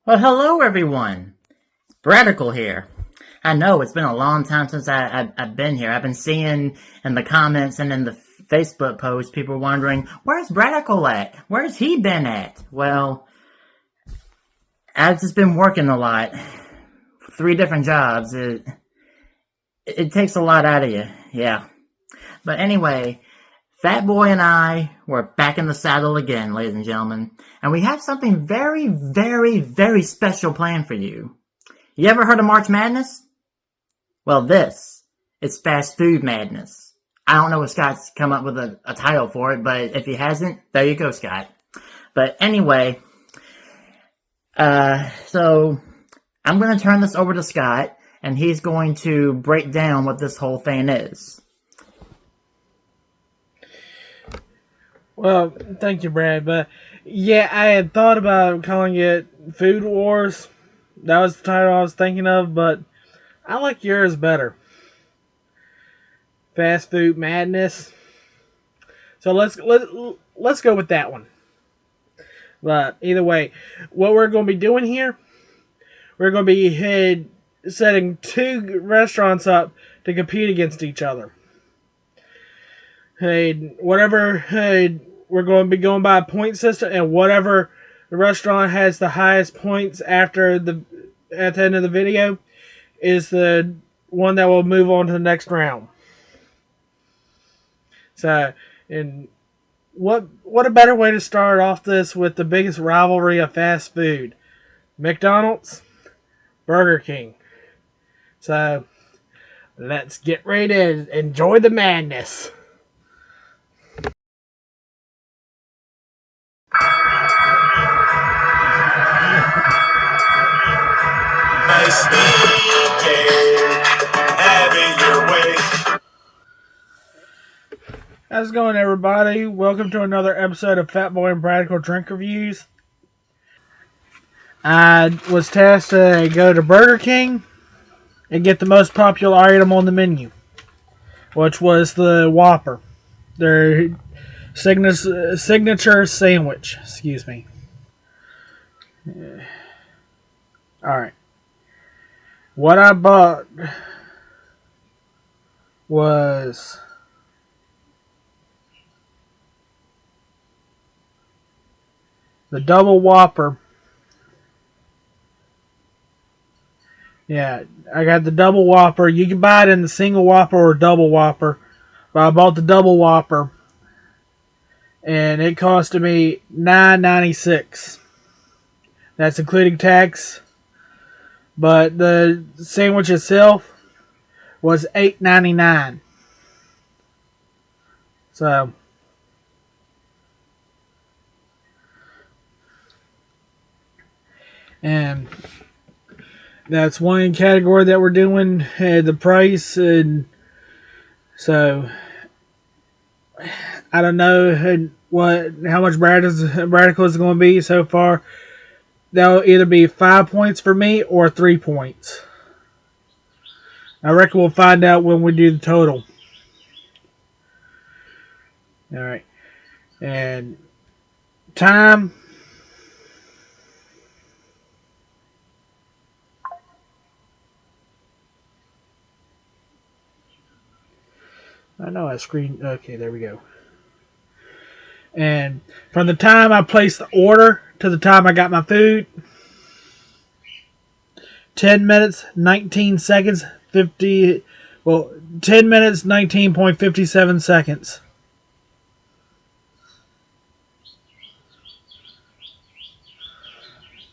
Well, hello everyone. Bradical here. I know it's been a long time since I've been here. I've been seeing in the comments and in the Facebook posts people wondering, where's Bradical at? Where's he been at? Well, I've just been working a lot. 3 different jobs. It takes a lot out of you. Yeah. But anyway, Fatboy and I were back in the saddle again, ladies and gentlemen. And we have something very, very, very special planned for you. You ever heard of March Madness? Well, this is Fast Food Madness. I don't know if Scott's come up with a title for it, but if he hasn't, there you go, Scott. But anyway, so I'm going to turn this over to Scott, and he's going to break down what this whole thing is. Well, thank you, Brad. But yeah, I had thought about calling it Food Wars. That was the title I was thinking of, but I like yours better. Fast Food Madness. So let's go with that one. But either way, what we're going to be doing here, we're going to be setting 2 restaurants up to compete against each other. We're going to be going by a point system, and whatever the restaurant has the highest points at the end of the video is the one that will move on to the next round. So, and what a better way to start off this with the biggest rivalry of fast food, McDonald's, Burger King. So, let's get ready to enjoy the madness. How's it going, everybody? Welcome to another episode of Fatboy and Bradical Drink Reviews. I was tasked to go to Burger King and get the most popular item on the menu, which was the Whopper, their signature sandwich. Excuse me. Alright. What I bought was the double Whopper. Yeah, I got the double Whopper. You can buy it in the single Whopper or double Whopper. But I bought the double Whopper. And it costed me $9.96. That's including tax. But the sandwich itself was $8.99. So, and that's one category that we're doing, the price, and so I don't know how much Bradical is going to be so far. That'll either be 5 points for me or 3 points. I reckon we'll find out when we do the total. Alright. And time. I know I screened. Okay, there we go. And from the time I placed the order to the time I got my food, 10 minutes, 19 seconds, 10 minutes, 19.57 seconds.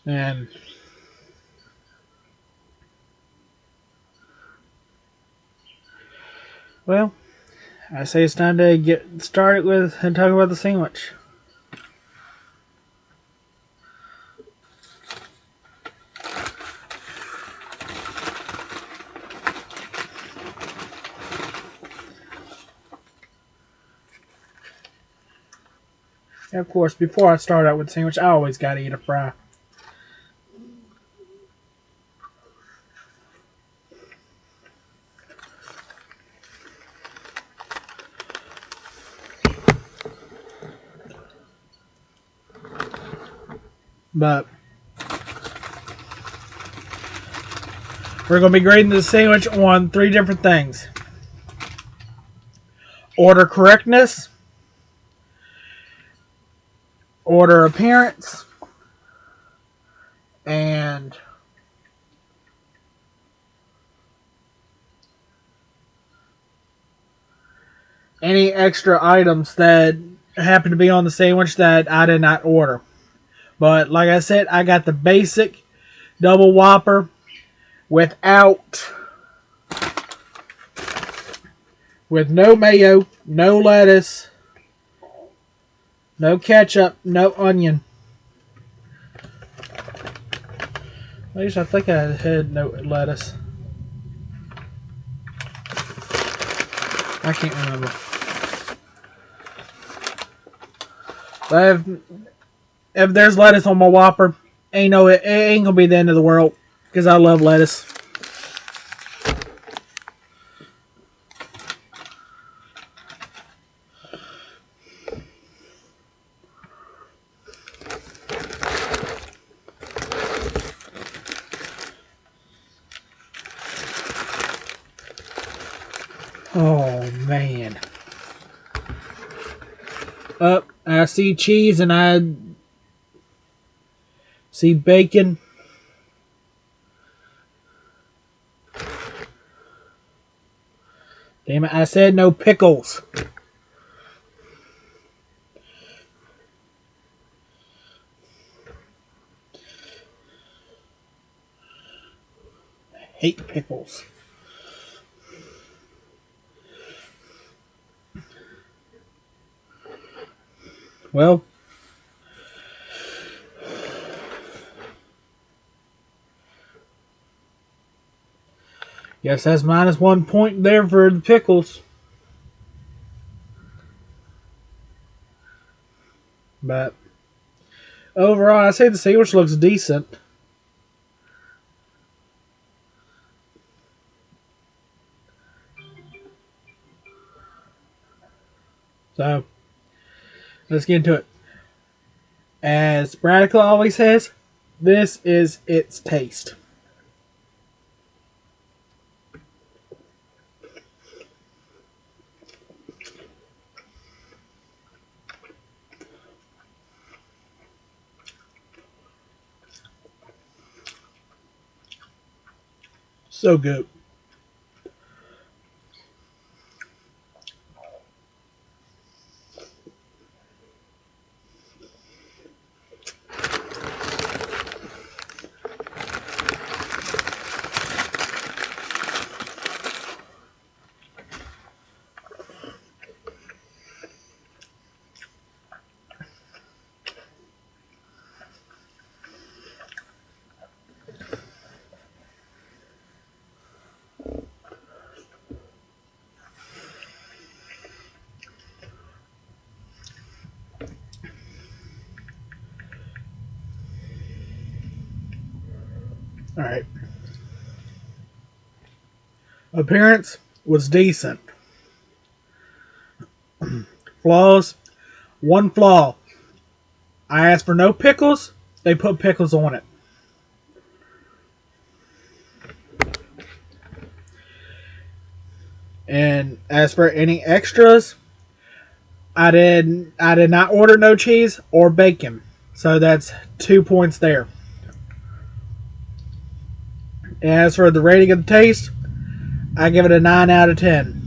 And well, I say it's time to get started with and talk about the sandwich. And of course, before I start out with the sandwich, I always gotta eat a fry. But We're going to be grading the sandwich on 3 different things. Order correctness, order appearance, and any extra items that happen to be on the sandwich that I did not order. But like I said, I got the basic double Whopper with no mayo, no lettuce, no ketchup, no onion. At least I think I had no lettuce. I can't remember. But if there's lettuce on my Whopper, it ain't gonna be the end of the world because I love lettuce. Oh man. I see cheese and I see bacon. Damn it, I said no pickles. I hate pickles. Well, guess that's -1 point there for the pickles. But overall, I say the sandwich looks decent. So, let's get into it. As Bradical always says, this is its taste. So good. Alright. Appearance was decent. Flaws. One flaw. I asked for no pickles. They put pickles on it. And as for any extras, I did not order no cheese or bacon. So that's 2 points there. As for the rating of the taste, I give it a 9 out of 10.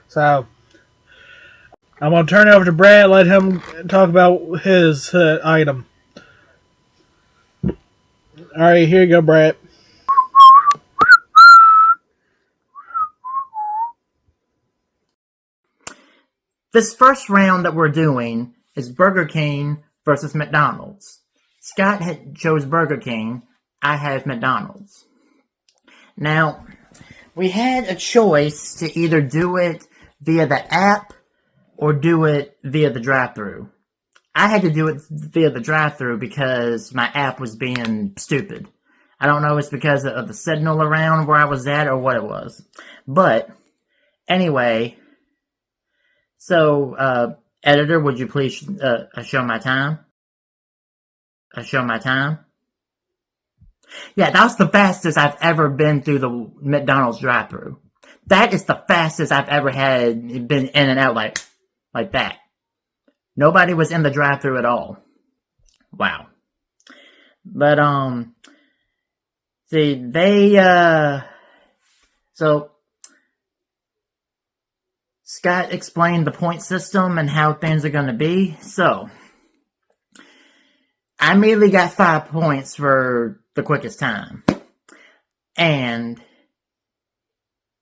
So, I'm going to turn it over to Brad, let him talk about his item. Alright, here you go, Brad. This first round that we're doing is Burger King versus McDonald's. Scott chose Burger King. I have McDonald's. Now, we had a choice to either do it via the app or do it via the drive-thru. I had to do it via the drive-thru because my app was being stupid. I don't know if it's because of the signal around where I was at or what it was. But, anyway, so, editor, would you please show my time? Show my time? Yeah, that was the fastest I've ever been through the McDonald's drive-thru. That is the fastest I've ever had been in and out like that. Nobody was in the drive-thru at all. Wow. But see, so Scott explained the point system and how things are going to be. So I immediately got 5 points for the quickest time. And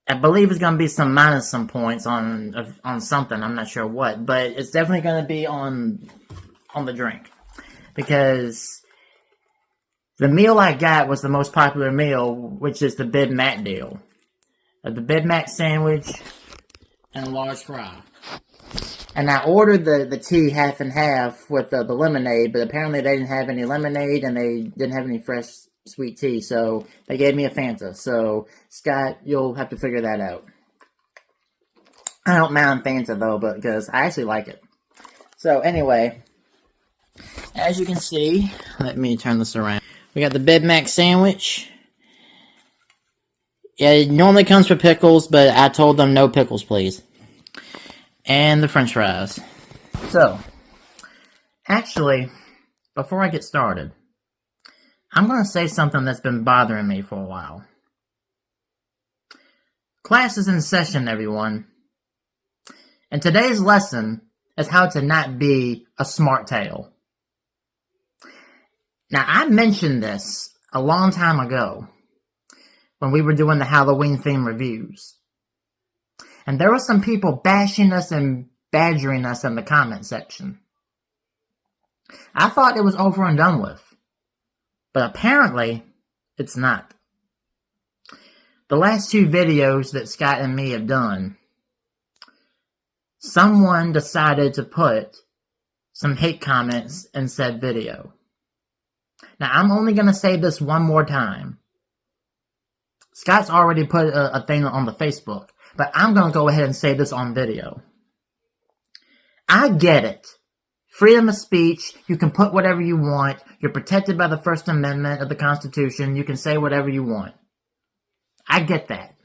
I believe it's going to be some points on something. I'm not sure what, but it's definitely going to be on the drink. Because the meal I got was the most popular meal, which is the Big Mac deal. The Big Mac sandwich and a large fry. And I ordered the tea half and half with the lemonade, but apparently they didn't have any lemonade and they didn't have any fresh sweet tea, so they gave me a Fanta. So, Scott, you'll have to figure that out. I don't mind Fanta, though, because I actually like it. So, anyway, as you can see, let me turn this around. We got the Big Mac sandwich. Yeah, it normally comes with pickles, but I told them no pickles, please. And the French fries. So, actually, before I get started, I'm going to say something that's been bothering me for a while. Class is in session, everyone. And today's lesson is how to not be a smart tail. Now, I mentioned this a long time ago when we were doing the Halloween theme reviews. And there were some people bashing us and badgering us in the comment section. I thought it was over and done with. But apparently, it's not. The last 2 videos that Scott and me have done, someone decided to put some hate comments in said video. Now, I'm only going to say this one more time. Scott's already put a thing on the Facebook, but I'm going to go ahead and say this on video. I get it. Freedom of speech, you can put whatever you want. You're protected by the First Amendment of the Constitution. You can say whatever you want. I get that.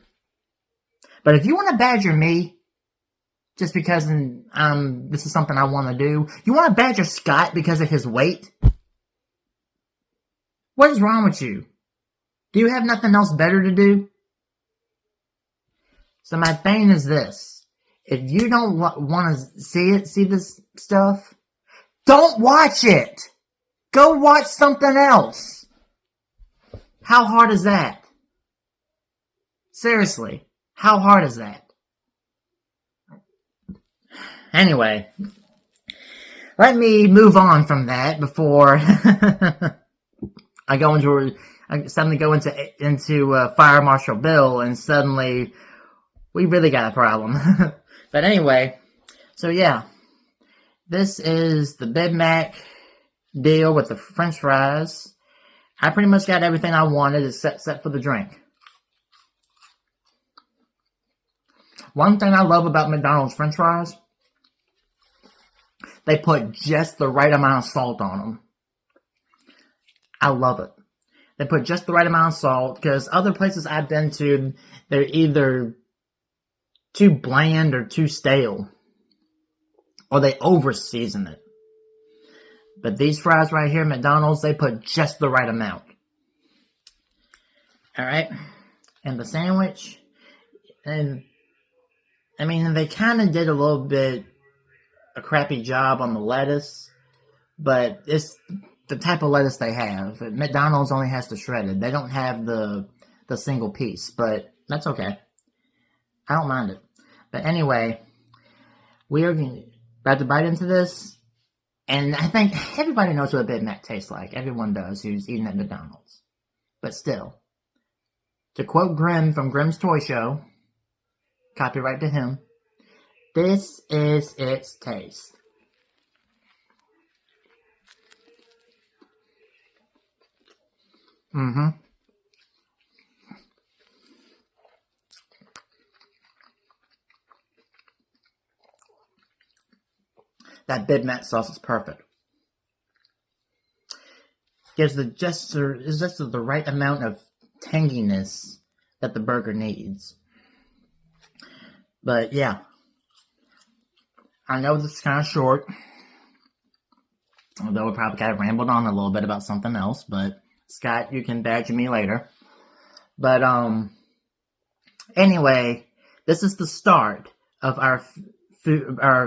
But if you want to badger me, just because this is something I want to do, you want to badger Scott because of his weight? What is wrong with you? Do you have nothing else better to do? So my thing is this. If you don't want to see this stuff, don't watch it! Go watch something else! How hard is that? Seriously, how hard is that? Anyway, let me move on from that before I suddenly go into Fire Marshal Bill and suddenly we really got a problem. But anyway, so yeah. This is the Big Mac deal with the French fries. I pretty much got everything I wanted except for the drink. One thing I love about McDonald's French fries, they put just the right amount of salt on them. I love it. They put just the right amount of salt, because other places I've been to, they're either too bland or too stale. Or they over-season it. But these fries right here at McDonald's, they put just the right amount. Alright? And the sandwich. And, I mean, they kind of did a crappy job on the lettuce. But it's the type of lettuce they have. McDonald's only has the shredded. They don't have the single piece. But that's okay. I don't mind it. But anyway, we are about to bite into this, and I think everybody knows what a Big Mac tastes like. Everyone does who's eating at McDonald's. But still, to quote Grimm from Grimm's Toy Show, copyright to him, this is its taste. That Big Mac sauce is perfect. gives just the right amount of tanginess that the burger needs. But yeah, I know this is kind of short, although we probably kind of rambled on a little bit about something else. But Scott, you can badger me later. But anyway, this is the start of our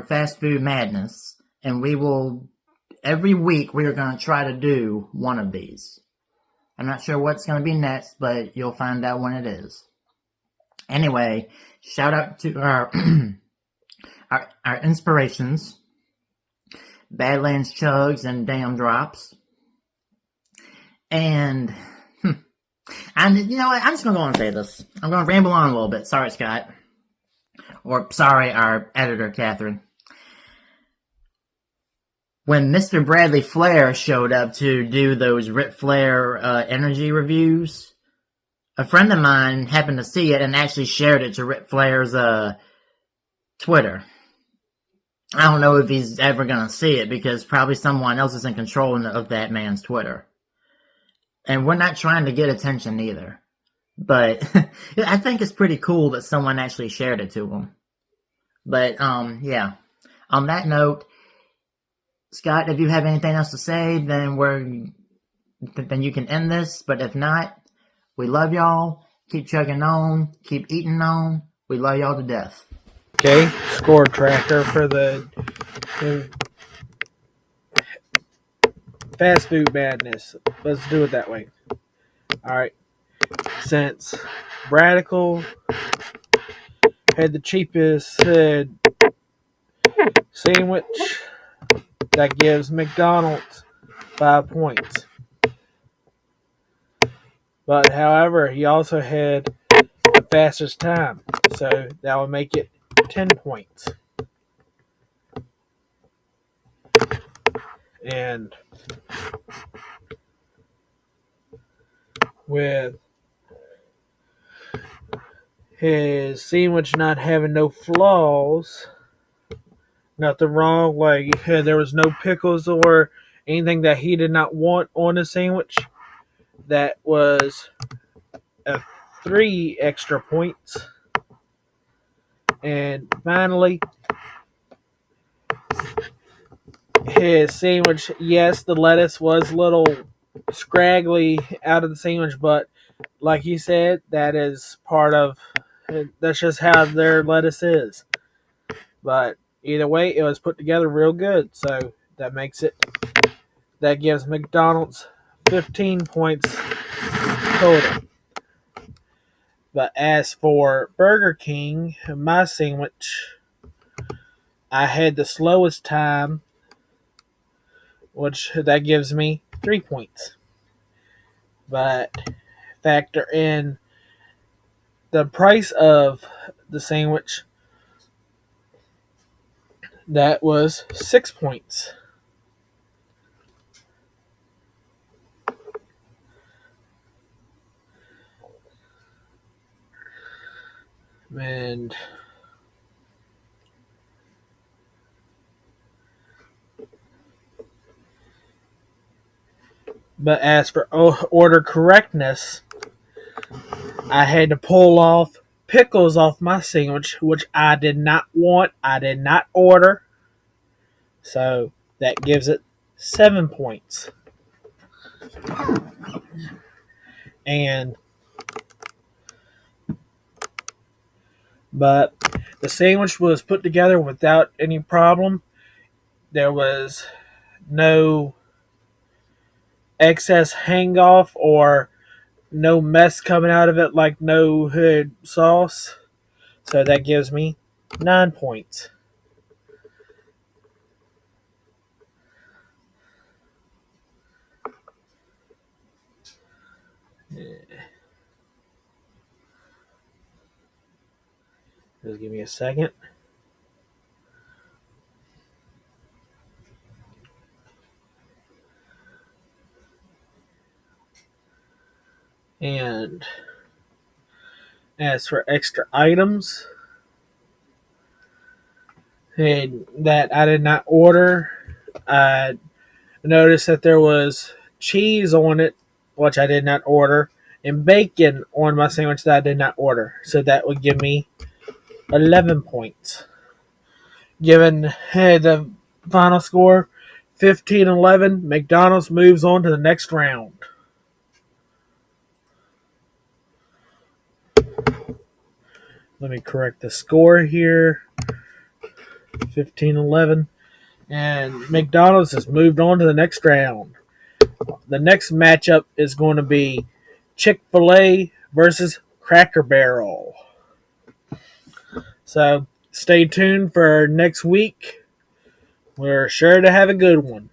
fast food madness, and we will every week we are going to try to do one of these. I'm not sure what's going to be next, but you'll find out when it is. Anyway, shout out to our our inspirations, BadlandsChugs and Daym Drops. And you know what? I'm just going to go and say this. I'm going to ramble on a little bit. Sorry, Scott. Or sorry, our editor, Catherine. When Mr. Bradley Flair showed up to do those Ric Flair energy reviews, a friend of mine happened to see it and actually shared it to Ric Flair's Twitter. I don't know if he's ever going to see it because probably someone else is in control of that man's Twitter. And we're not trying to get attention either. But I think it's pretty cool that someone actually shared it to him. But yeah. On that note, Scott, if you have anything else to say, then you can end this. But if not, we love y'all. Keep chugging on. Keep eating on. We love y'all to death. Okay, score tracker for the fast food madness. Let's do it that way. All right. Since Bradical had the cheapest sandwich, that gives McDonald's 5 points. But however, he also had the fastest time, so that would make it 10 points. And with his sandwich not having no flaws, nothing wrong, like there was no pickles or anything that he did not want on the sandwich, that was 3 extra points. And finally, his sandwich, yes, the lettuce was a little scraggly out of the sandwich, but like you said, that is part of, that's just how their lettuce is. But either way, it was put together real good, so that gives McDonald's 15 points total. But as for Burger King, my sandwich, I had the slowest time, which that gives me 3 points. But factor in the price of the sandwich, that was 6 points. And but as for order correctness, I had to pull off pickles off my sandwich, which I did not want. I did not order. So that gives it 7 points. But the sandwich was put together without any problem. There was no excess hang off or no mess coming out of it, like no hood sauce. So that gives me 9 points. Just give me a second. And as for extra items that I did not order, I noticed that there was cheese on it, which I did not order, and bacon on my sandwich that I did not order. So that would give me 11 points. Given the final score 15-11, McDonald's moves on to the next round. Let me correct the score here. 15-11. And McDonald's has moved on to the next round. The next matchup is going to be Chick-fil-A versus Cracker Barrel. So stay tuned for next week. We're sure to have a good one.